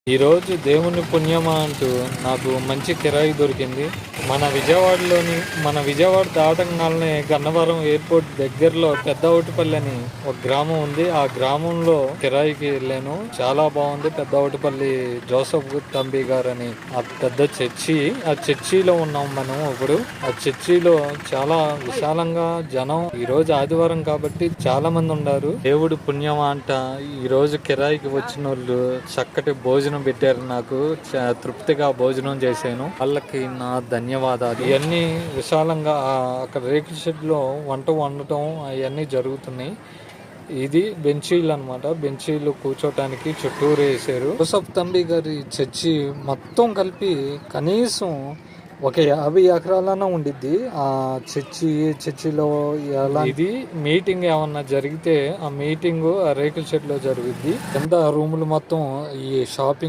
ఈరోజు దేవుని పుణ్యమా అంటూ నాకు మంచి కిరాయి దొరికింది. మన విజయవాడ దాటంగానే గన్నవరం ఎయిర్పోర్ట్ దగ్గరలో పెద్ద ఔటిపల్లి అని ఒక గ్రామం ఉంది. ఆ గ్రామంలో కిరాయికి వెళ్ళాను. చాలా బాగుంది. పెద్ద ఔటిపల్లి జోసఫ్ తంబి గారు అని ఆ పెద్ద చర్చి. ఆ చర్చిలో ఉన్నాం మనం ఇప్పుడు. ఆ చర్చిలో చాలా విశాలంగా జనం, ఈ రోజు ఆదివారం కాబట్టి చాలా మంది ఉన్నారు. దేవుడు పుణ్యమా అంట ఈ రోజు కిరాయికి వచ్చిన వాళ్ళు చక్కటి భోజనం పెట్టారు. నాకు తృప్తిగా భోజనం చేశాను. వాళ్ళకి నా ధన్యవాదాలు. ఇవన్నీ విశాలంగా అక్కడ రేకుల షెడ్ లో వంట వండటం అవన్నీ జరుగుతున్నాయి. ఇది బెంచీలు అనమాట. బెంచీలు కూర్చోటానికి చుట్టూరు వేసారు. జోసఫ్ తంబి గారి చర్చి మొత్తం కలిపి కనీసం ఒక 50 ఎకరాలన్నా ఉండిద్ది. ఆ చర్చిలో ఎలా ఇది మీటింగ్ ఏమన్నా జరిగితే ఆ మీటింగ్ ఆ రేకుల షెడ్ లో జరుగుద్ది. కింద రూములు మొత్తం ఈ షాపింగ్